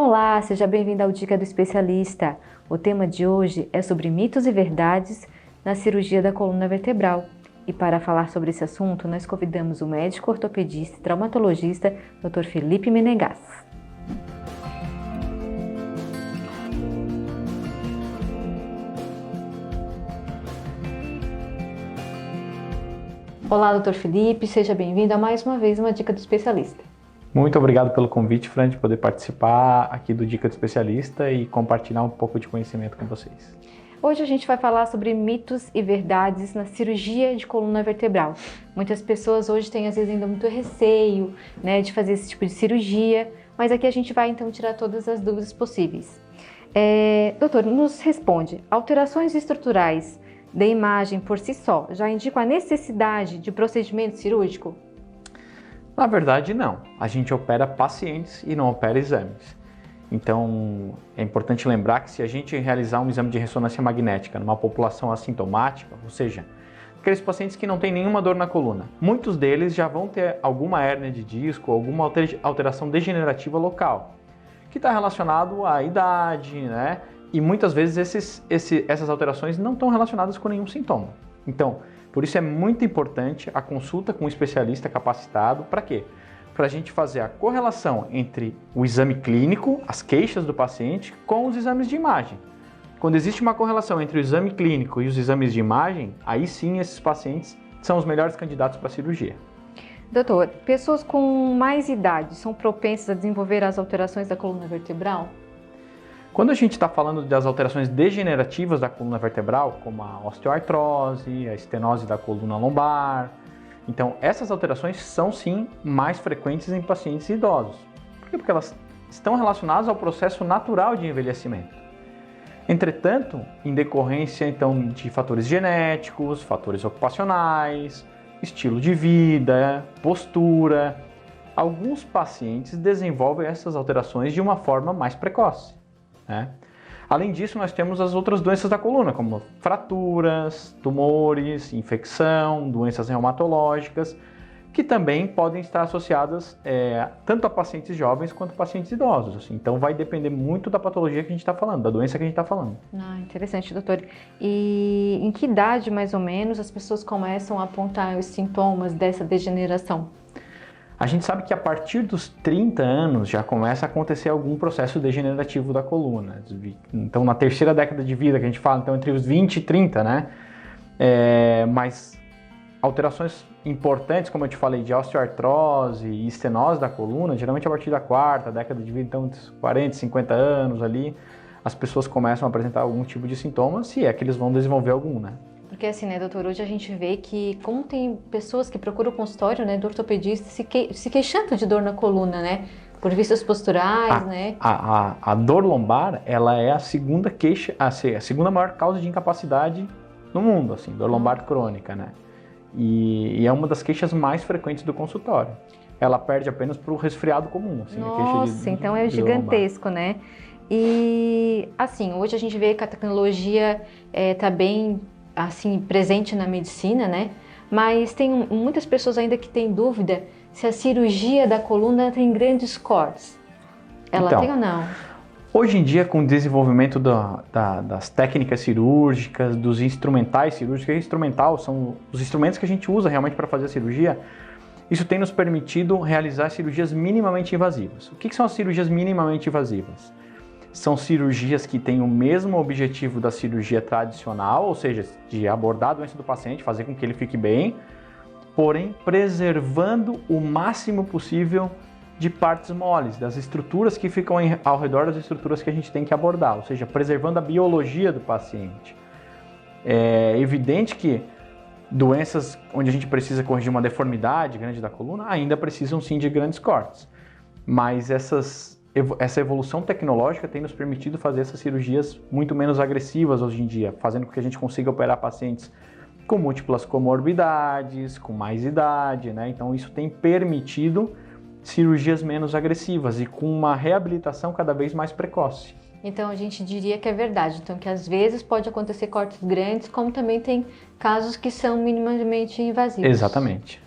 Olá, seja bem-vindo ao Dica do Especialista. O tema de hoje é sobre mitos e verdades na cirurgia da coluna vertebral. E para falar sobre esse assunto, nós convidamos o médico ortopedista e traumatologista, Dr. Felipe Menegas. Olá, Dr. Felipe, seja bem-vindo a mais uma vez uma Dica do Especialista. Muito obrigado pelo convite, Fran, de poder participar aqui do Dica do Especialista e compartilhar um pouco de conhecimento com vocês. Hoje a gente vai falar sobre mitos e verdades na cirurgia de coluna vertebral. Muitas pessoas hoje têm às vezes ainda muito receio, de fazer esse tipo de cirurgia, mas aqui a gente vai então tirar todas as dúvidas possíveis. Doutor, nos responde, alterações estruturais da imagem por si só já indicam a necessidade de procedimento cirúrgico? Na verdade, não. A gente opera pacientes e não opera exames. Então, é importante lembrar que se a gente realizar um exame de ressonância magnética numa população assintomática, ou seja, aqueles pacientes que não têm nenhuma dor na coluna, muitos deles já vão ter alguma hérnia de disco, alguma alteração degenerativa local, que está relacionado à idade, né? E muitas vezes essas alterações não estão relacionadas com nenhum sintoma. Então, por isso é muito importante a consulta com um especialista capacitado. Para quê? Para a gente fazer a correlação entre o exame clínico, as queixas do paciente, com os exames de imagem. Quando existe uma correlação entre o exame clínico e os exames de imagem, aí sim esses pacientes são os melhores candidatos para a cirurgia. Doutor, pessoas com mais idade são propensas a desenvolver as alterações da coluna vertebral? Quando a gente está falando das alterações degenerativas da coluna vertebral, como a osteoartrose, a estenose da coluna lombar, então essas alterações são sim mais frequentes em pacientes idosos. Por quê? Porque elas estão relacionadas ao processo natural de envelhecimento. Entretanto, em decorrência então de fatores genéticos, fatores ocupacionais, estilo de vida, postura, alguns pacientes desenvolvem essas alterações de uma forma mais precoce. Além disso, nós temos as outras doenças da coluna, como fraturas, tumores, infecção, doenças reumatológicas, que também podem estar associadas tanto a pacientes jovens quanto a pacientes idosos. Então, vai depender muito da patologia que a gente está falando, da doença que a gente está falando. Interessante, doutor. E em que idade, mais ou menos, as pessoas começam a apontar os sintomas dessa degeneração? A gente sabe que a partir dos 30 anos já começa a acontecer algum processo degenerativo da coluna. Então, na terceira década de vida, que a gente fala, então entre os 20 e 30, né? Mas alterações importantes, como eu te falei, de osteoartrose e estenose da coluna, geralmente a partir da quarta década de vida, então entre os 40 e 50 anos ali, as pessoas começam a apresentar algum tipo de sintoma, se é que eles vão desenvolver algum, né? Porque assim, doutor, hoje a gente vê que como tem pessoas que procuram o consultório, do ortopedista se queixando de dor na coluna, por vícios posturais, A dor lombar, ela é a segunda queixa, a segunda maior causa de incapacidade no mundo, assim, dor lombar crônica, né? E é uma das queixas mais frequentes do consultório. Ela perde apenas para o resfriado comum, assim, Nossa, a queixa então é gigantesco, né? E assim, hoje a gente vê que a tecnologia está bem assim, presente na medicina, mas tem muitas pessoas ainda que têm dúvida se a cirurgia da coluna tem grandes cortes. Ela tem ou não? Hoje em dia, com o desenvolvimento das técnicas cirúrgicas, dos instrumentais cirúrgicos, instrumental são os instrumentos que a gente usa realmente para fazer a cirurgia, isso tem nos permitido realizar cirurgias minimamente invasivas. O que são as cirurgias minimamente invasivas? São cirurgias que têm o mesmo objetivo da cirurgia tradicional, ou seja, de abordar a doença do paciente, fazer com que ele fique bem, porém preservando o máximo possível de partes moles, das estruturas que ficam ao redor das estruturas que a gente tem que abordar, ou seja, preservando a biologia do paciente. É evidente que doenças onde a gente precisa corrigir uma deformidade grande da coluna ainda precisam sim de grandes cortes, mas essa evolução tecnológica tem nos permitido fazer essas cirurgias muito menos agressivas hoje em dia, fazendo com que a gente consiga operar pacientes com múltiplas comorbidades, com mais idade, Então isso tem permitido cirurgias menos agressivas e com uma reabilitação cada vez mais precoce. Então a gente diria que é verdade, então que às vezes pode acontecer cortes grandes, como também tem casos que são minimamente invasivos. Exatamente.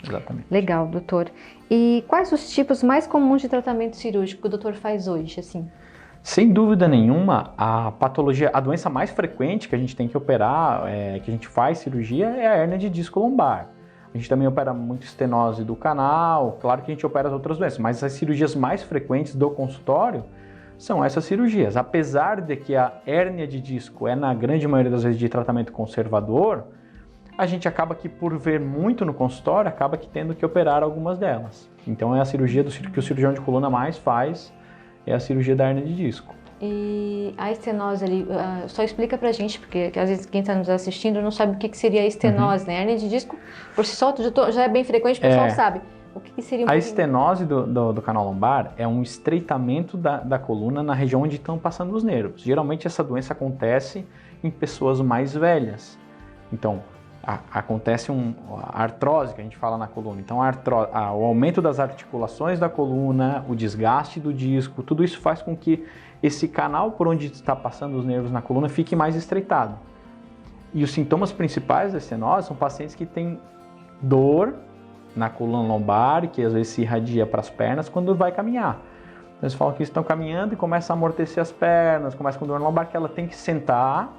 Legal, doutor. E quais os tipos mais comuns de tratamento cirúrgico que o doutor faz hoje, assim? Sem dúvida nenhuma, a patologia, a doença mais frequente que a gente tem que operar, que a gente faz cirurgia, é a hérnia de disco lombar. A gente também opera muito estenose do canal, claro que a gente opera as outras doenças, mas as cirurgias mais frequentes do consultório são essas cirurgias. Apesar de que a hérnia de disco é, na grande maioria das vezes, de tratamento conservador, a gente acaba que, por ver muito no consultório, acaba que tendo que operar algumas delas. Então é a cirurgia que o cirurgião de coluna mais faz, é a cirurgia da hérnia de disco. E a estenose ali, só explica pra gente, porque às vezes quem está nos assistindo não sabe o que seria a estenose, né? A hérnia de disco, por si só, já é bem frequente, o pessoal sabe. O que seria a estenose do canal lombar é um estreitamento da coluna na região onde estão passando os nervos. Geralmente essa doença acontece em pessoas mais velhas. Então, acontece a artrose, que a gente fala na coluna. Então, o aumento das articulações da coluna, o desgaste do disco, tudo isso faz com que esse canal por onde está passando os nervos na coluna fique mais estreitado. E os sintomas principais da estenose são pacientes que têm dor na coluna lombar, que às vezes se irradia para as pernas quando vai caminhar. Eles falam que estão caminhando e começam a amortecer as pernas, começa com dor na lombar, que ela tem que sentar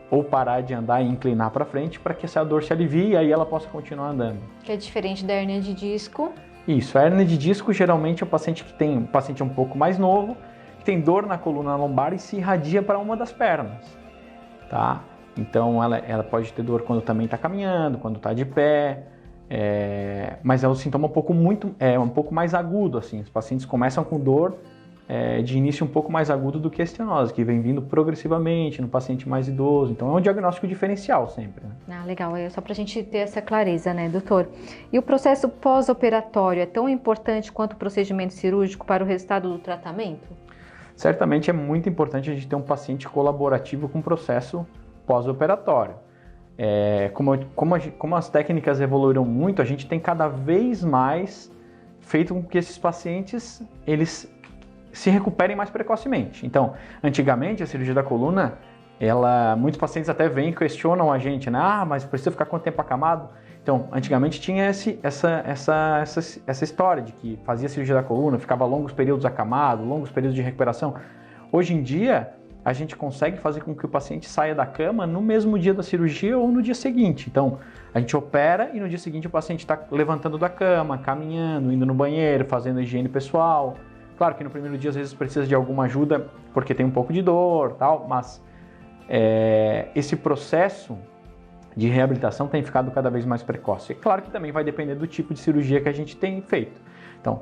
ou parar de andar e inclinar para frente para que essa dor se alivie e aí ela possa continuar andando. Que é diferente da hérnia de disco. Isso, a hérnia de disco geralmente é um paciente um pouco mais novo, que tem dor na coluna lombar e se irradia para uma das pernas, tá? Então ela pode ter dor quando também está caminhando, quando está de pé, mas é um sintoma um pouco mais agudo, assim. Os pacientes começam com dor de início um pouco mais agudo do que a estenose, que vem vindo progressivamente no paciente mais idoso. Então é um diagnóstico diferencial sempre, né? Ah, legal, é só para a gente ter essa clareza, né, doutor? E o processo pós-operatório é tão importante quanto o procedimento cirúrgico para o resultado do tratamento? Certamente é muito importante a gente ter um paciente colaborativo com o processo pós-operatório. Como as técnicas evoluíram muito, a gente tem cada vez mais feito com que esses pacientes eles se recuperem mais precocemente. Então, antigamente a cirurgia da coluna, muitos pacientes até vêm e questionam a gente, né? Ah, mas precisa ficar quanto tempo acamado? Então, antigamente tinha essa história de que fazia cirurgia da coluna, ficava longos períodos acamado, longos períodos de recuperação. Hoje em dia, a gente consegue fazer com que o paciente saia da cama no mesmo dia da cirurgia ou no dia seguinte. Então, a gente opera e no dia seguinte o paciente está levantando da cama, caminhando, indo no banheiro, fazendo higiene pessoal. Claro que no primeiro dia às vezes precisa de alguma ajuda porque tem um pouco de dor, tal, mas esse processo de reabilitação tem ficado cada vez mais precoce. É claro que também vai depender do tipo de cirurgia que a gente tem feito. Então,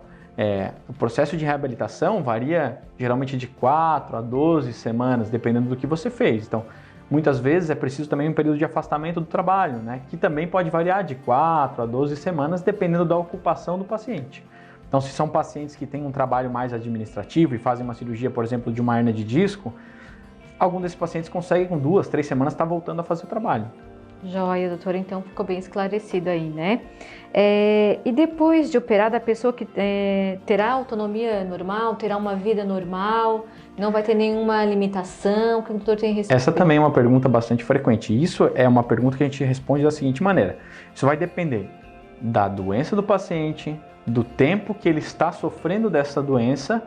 o processo de reabilitação varia geralmente de 4 a 12 semanas, dependendo do que você fez. Então, muitas vezes é preciso também um período de afastamento do trabalho, né? Que também pode variar de 4 a 12 semanas, dependendo da ocupação do paciente. Então, se são pacientes que têm um trabalho mais administrativo e fazem uma cirurgia, por exemplo, de uma hérnia de disco, algum desses pacientes consegue com 2, 3 semanas estar voltando a fazer o trabalho. Joia, doutora, então ficou bem esclarecido aí, né? E depois de operada, a pessoa que terá autonomia normal, terá uma vida normal, não vai ter nenhuma limitação? O que o doutor tem respondido? Essa também é uma pergunta bastante frequente. Isso é uma pergunta que a gente responde da seguinte maneira: isso vai depender da doença do paciente, do tempo que ele está sofrendo dessa doença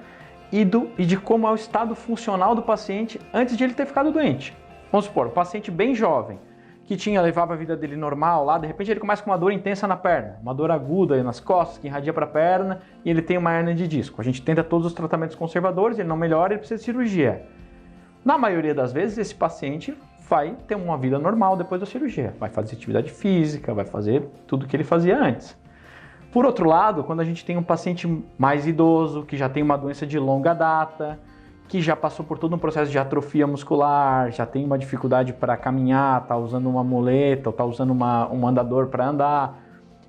e de como é o estado funcional do paciente antes de ele ter ficado doente. Vamos supor, um paciente bem jovem, que levava a vida dele normal lá, de repente ele começa com uma dor intensa na perna, uma dor aguda nas costas, que irradia para a perna, e ele tem uma hérnia de disco. A gente tenta todos os tratamentos conservadores, ele não melhora, ele precisa de cirurgia. Na maioria das vezes, esse paciente vai ter uma vida normal depois da cirurgia, vai fazer atividade física, vai fazer tudo o que ele fazia antes. Por outro lado, quando a gente tem um paciente mais idoso, que já tem uma doença de longa data, que já passou por todo um processo de atrofia muscular, já tem uma dificuldade para caminhar, está usando uma muleta, ou está usando um andador para andar.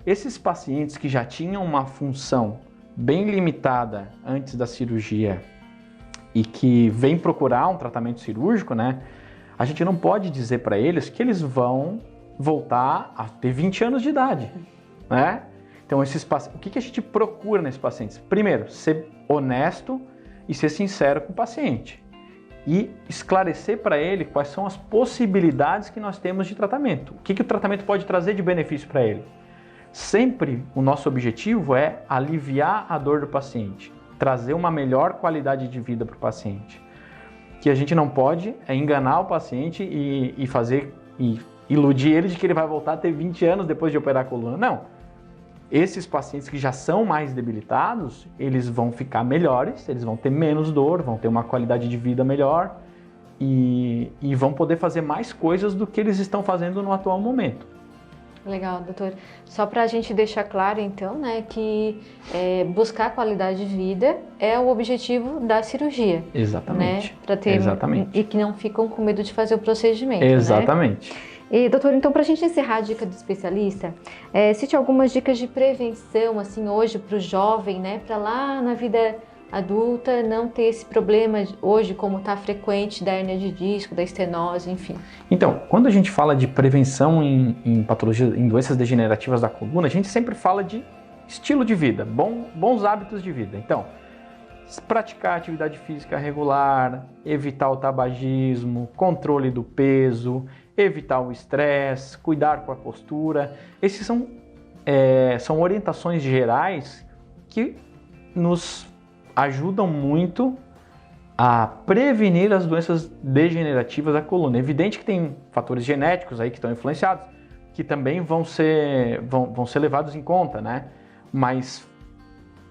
Esses pacientes que já tinham uma função bem limitada antes da cirurgia e que vêm procurar um tratamento cirúrgico, né, a gente não pode dizer para eles que eles vão voltar a ter 20 anos de idade, né? Então, o que a gente procura nesses pacientes? Primeiro, ser honesto e ser sincero com o paciente e esclarecer para ele quais são as possibilidades que nós temos de tratamento. O que o tratamento pode trazer de benefício para ele? Sempre o nosso objetivo é aliviar a dor do paciente, trazer uma melhor qualidade de vida para o paciente. O que a gente não pode é enganar o paciente e iludir ele de que ele vai voltar a ter 20 anos depois de operar a coluna. Não. Esses pacientes que já são mais debilitados, eles vão ficar melhores, eles vão ter menos dor, vão ter uma qualidade de vida melhor e vão poder fazer mais coisas do que eles estão fazendo no atual momento. Legal, doutor. Só para a gente deixar claro, então, né, que buscar qualidade de vida é o objetivo da cirurgia. Exatamente. Né? Para ter Exatamente. E que não ficam com medo de fazer o procedimento. Exatamente. Né? E, doutor, então, para a gente encerrar a dica do especialista, cite algumas dicas de prevenção, assim, hoje para o jovem, né, para lá na vida adulta não ter esse problema hoje, como está frequente, da hérnia de disco, da estenose, enfim. Então, quando a gente fala de prevenção em patologias, em doenças degenerativas da coluna, a gente sempre fala de estilo de vida, bons hábitos de vida. Então, praticar atividade física regular, evitar o tabagismo, controle do peso, evitar o estresse, cuidar com a postura. Esses são orientações gerais que nos ajudam muito a prevenir as doenças degenerativas da coluna. É evidente que tem fatores genéticos aí que estão influenciados, que também vão ser levados em conta, né? Mas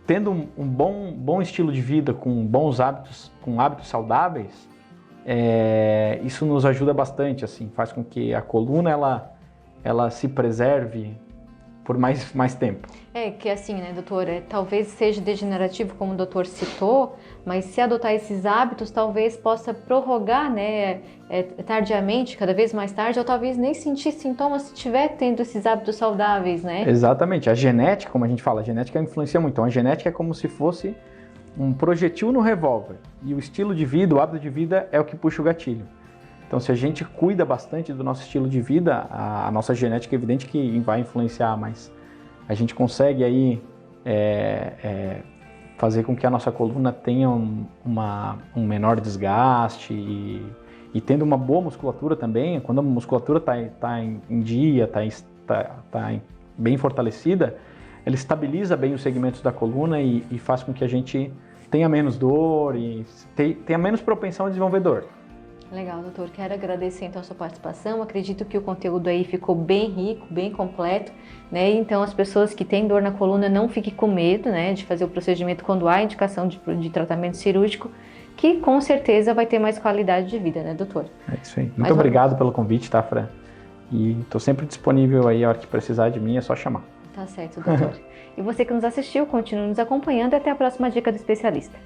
tendo um bom estilo de vida, com bons hábitos, com hábitos saudáveis, isso nos ajuda bastante, assim, faz com que a coluna ela se preserve por mais tempo. Que assim, né, doutor, talvez seja degenerativo, como o doutor citou, mas se adotar esses hábitos, talvez possa prorrogar, né, tardiamente, cada vez mais tarde, ou talvez nem sentir sintomas se estiver tendo esses hábitos saudáveis, né? Exatamente. A genética, como a gente fala, a genética influencia muito. Então, a genética é como se fosse um projetil no revólver. E o estilo de vida, o hábito de vida é o que puxa o gatilho. Então, se a gente cuida bastante do nosso estilo de vida, a nossa genética é evidente que vai influenciar, mas a gente consegue aí fazer com que a nossa coluna tenha um menor desgaste e tendo uma boa musculatura também. Quando a musculatura está em dia, está bem fortalecida, ela estabiliza bem os segmentos da coluna e faz com que a gente tenha menos dor e tenha menos propensão a desenvolver dor. Legal, doutor. Quero agradecer então a sua participação. Acredito que o conteúdo aí ficou bem rico, bem completo, né? Então as pessoas que têm dor na coluna não fiquem com medo, né, de fazer o procedimento quando há indicação de tratamento cirúrgico, que com certeza vai ter mais qualidade de vida, né, doutor? É isso aí. Muito obrigado pelo convite, tá, Fran? E estou sempre disponível aí, a hora que precisar de mim é só chamar. Tá certo, doutor. E você que nos assistiu, continue nos acompanhando e até a próxima dica do especialista.